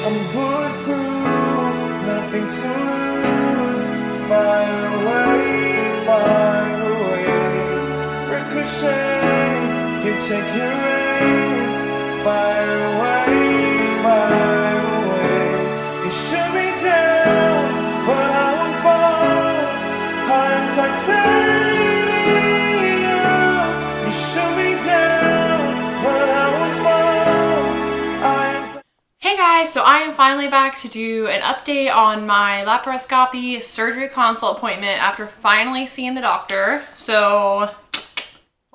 I'm bulletproof, nothing to lose. Fire away, ricochet, you take your aim. Fire away, you shoot me down, but I won't fall. I'm titanium, you shoot me down, but I won't fall. Hey guys, so I am finally back to do an update on my laparoscopy surgery consult appointment after finally seeing the doctor. So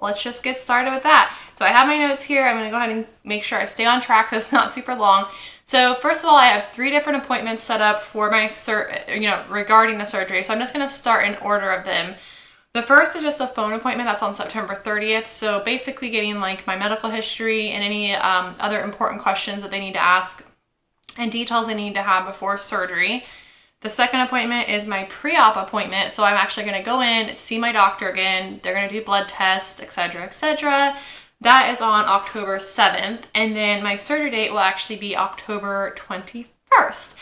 let's just get started with that. So I have my notes here. I'm gonna go ahead and make sure I stay on track so it's not super long. So first of all, I have 3 different appointments set up for my regarding the surgery. So I'm just gonna start in order of them. The first is just a phone appointment that's on September 30th. So basically getting like my medical history and any other important questions that they need to ask and details they need to have before surgery. The second appointment is my pre-op appointment. So I'm actually gonna go in, see my doctor again. They're gonna do blood tests, etc., etc. That is on October 7th. And then my surgery date will actually be October 21st.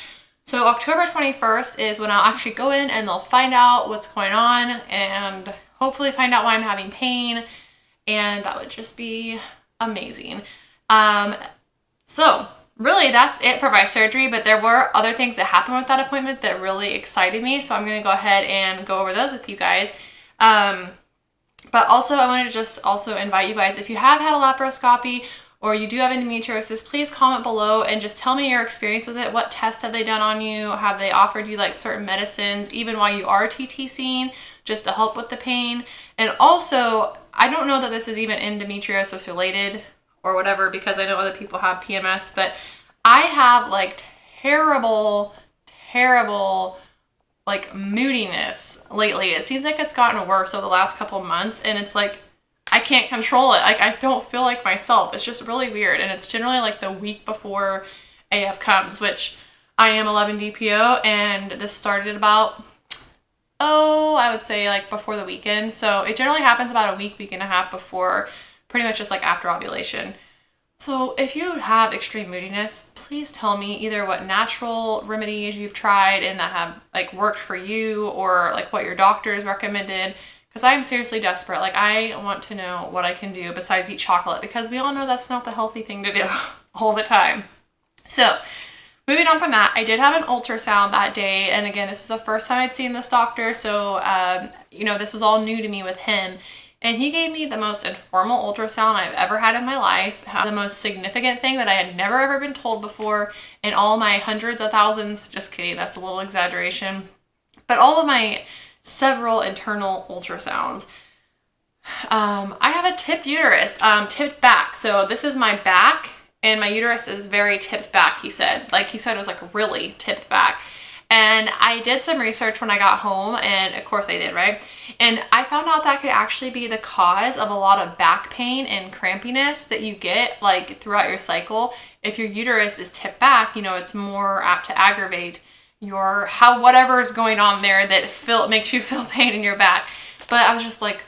So October 21st is when I'll actually go in and they'll find out what's going on and hopefully find out why I'm having pain. And that would just be amazing. So really that's it for my surgery, but there were other things that happened with that appointment that really excited me. So I'm going to go ahead and go over those with you guys. But also I wanted to just also invite you guys, if you have had a laparoscopy or you do have endometriosis, please comment below and just tell me your experience with it. What tests have they done on you? Have they offered you like certain medicines, even while you are TTCing, just to help with the pain? And also, I don't know that this is even endometriosis related or whatever, because I know other people have PMS, but I have like terrible like moodiness lately. It seems like it's gotten worse over the last couple months, and it's like I can't control it. Like I don't feel like myself. It's just really weird. And it's generally like the week before AF comes, which I am 11 DPO, and this started about, I would say like before the weekend. So it generally happens about a week and a half before, pretty much just like after ovulation. So if you have extreme moodiness, please tell me either what natural remedies you've tried and that have like worked for you, or like what your doctors recommended. Because I'm seriously desperate. Like I want to know what I can do besides eat chocolate, because we all know that's not the healthy thing to do all the time. So moving on from that, I did have an ultrasound that day. And again, this is the first time I'd seen this doctor. So, this was all new to me with him. And he gave me the most informal ultrasound I've ever had in my life. The most significant thing that I had never ever been told before in all my hundreds of thousands, just kidding, that's a little exaggeration, but all of my several internal ultrasounds. I have a tipped uterus, tipped back. So this is my back and my uterus is very tipped back, he said. Like he said it was like really tipped back. And I did some research when I got home, and of course I did, right? And I found out that could actually be the cause of a lot of back pain and crampiness that you get like throughout your cycle. If your uterus is tipped back, it's more apt to aggravate your whatever is going on there that makes you feel pain in your back. But I was just like,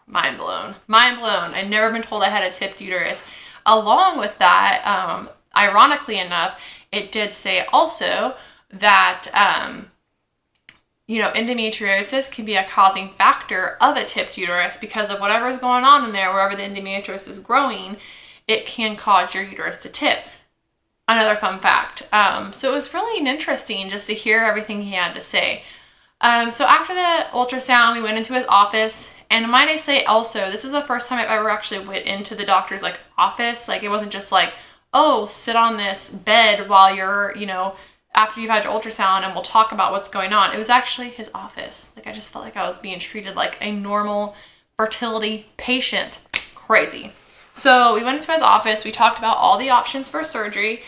mind blown. I'd never been told I had a tipped uterus. Along with that, ironically enough, it did say also that, endometriosis can be a causing factor of a tipped uterus because of whatever's going on in there. Wherever the endometriosis is growing, it can cause your uterus to tip. Another fun fact. So it was really interesting just to hear everything he had to say. So after the ultrasound, we went into his office. And might I say also, this is the first time I've ever actually went into the doctor's like office. Like it wasn't just like, oh, sit on this bed while you're, after you've had your ultrasound and we'll talk about what's going on. It was actually his office. Like I just felt like I was being treated like a normal fertility patient. Crazy. So we went into his office. We talked about all the options for surgery.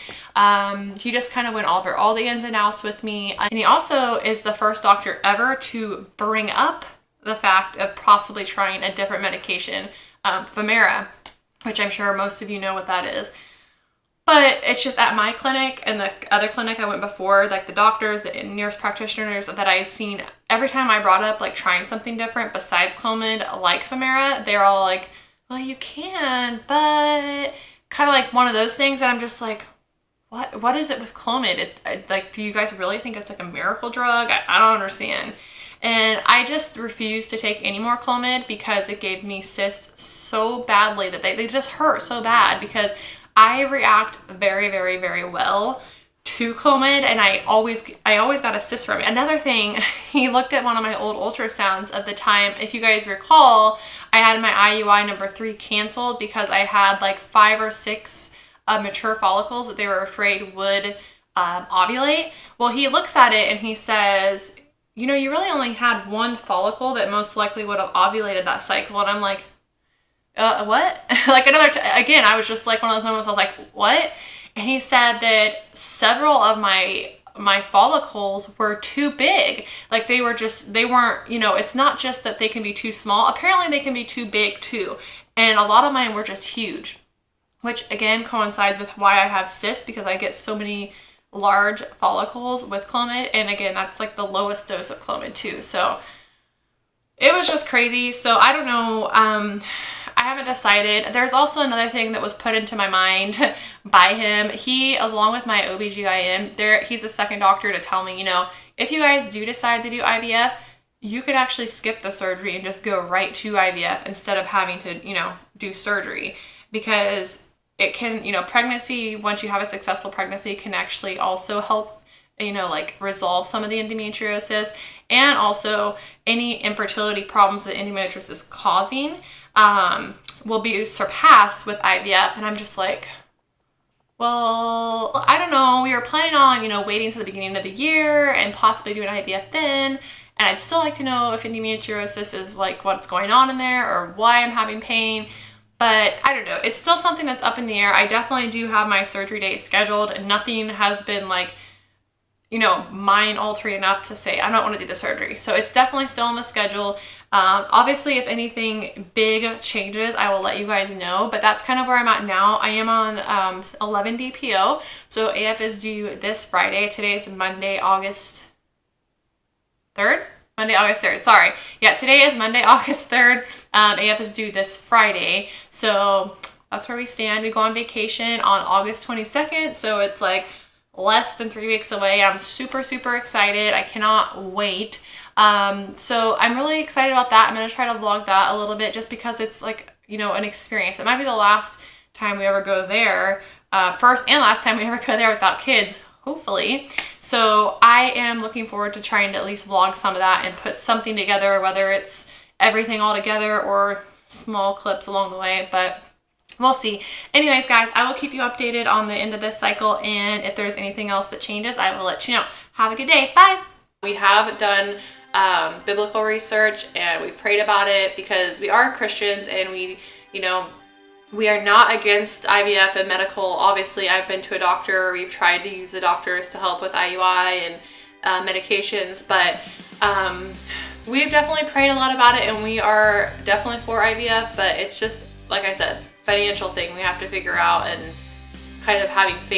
He just kind of went over all the ins and outs with me. And he also is the first doctor ever to bring up the fact of possibly trying a different medication, Femera, which I'm sure most of you know what that is. But it's just at my clinic and the other clinic I went before, like the doctors, the nurse practitioners that I had seen, every time I brought up like trying something different besides Clomid, like Femera, they're all like, well, you can, but kind of like one of those things. And I'm just like, what is it with Clomid? Like, do you guys really think it's like a miracle drug? I don't understand. And I just refused to take any more Clomid because it gave me cysts so badly that they just hurt so bad, because I react very, very, very well to Clomid, and I always got a cyst from it. Another thing, he looked at one of my old ultrasounds of the time. If you guys recall, I had my IUI number 3 canceled because I had like 5 or 6 mature follicles that they were afraid would ovulate. Well, he looks at it and he says, you know, you really only had 1 follicle that most likely would have ovulated that cycle. And I'm like, what? Like again, I was just like one of those moments I was like, what? And he said that several of my follicles were too big. Like they weren't, you know, it's not just that they can be too small. Apparently they can be too big too. And a lot of mine were just huge, which again coincides with why I have cysts, because I get so many large follicles with Clomid. And again, that's like the lowest dose of Clomid too. So it was just crazy. So I don't know. I haven't decided. There's also another thing that was put into my mind by him. He, along with my OBGYN, he's the second doctor to tell me, you know, if you guys do decide to do IVF, you could actually skip the surgery and just go right to IVF instead of having to, you know, do surgery, because it can, you know, pregnancy, once you have a successful pregnancy, can actually also help, you know, like resolve some of the endometriosis, and also any infertility problems that endometriosis is causing will be surpassed with IVF. And I'm just like, well, I don't know. We were planning on, you know, waiting to the beginning of the year and possibly doing IVF then. And I'd still like to know if endometriosis is like what's going on in there or why I'm having pain. But I don't know. It's still something that's up in the air. I definitely do have my surgery date scheduled, and nothing has been like, you know, mind altering enough to say I don't want to do the surgery. So it's definitely still on the schedule. Obviously, if anything big changes, I will let you guys know, but that's kind of where I'm at now. I am on 11 DPO. So AF is due this Friday. Today is Monday, August 3rd? Monday, August 3rd. Sorry. Yeah, today is Monday, August 3rd. AF is due this Friday. So that's where we stand. We go on vacation on August 22nd. So it's like less than 3 weeks away. I'm super, super excited. I cannot wait. So I'm really excited about that. I'm going to try to vlog that a little bit just because it's like, you know, an experience. It might be the last time we ever go there, first and last time we ever go there without kids, hopefully. So I am looking forward to trying to at least vlog some of that and put something together, whether it's everything all together or small clips along the way, but we'll see. Anyways, guys, I will keep you updated on the end of this cycle, and if there's anything else that changes, I will let you know. Have a good day. Bye. We have done biblical research, and we prayed about it because we are Christians, and we, you know, we are not against IVF and medical. Obviously, I've been to a doctor. We've tried to use the doctors to help with IUI and medications, but we've definitely prayed a lot about it, and we are definitely for IVF, but it's just, like I said, financial thing we have to figure out, and kind of having faith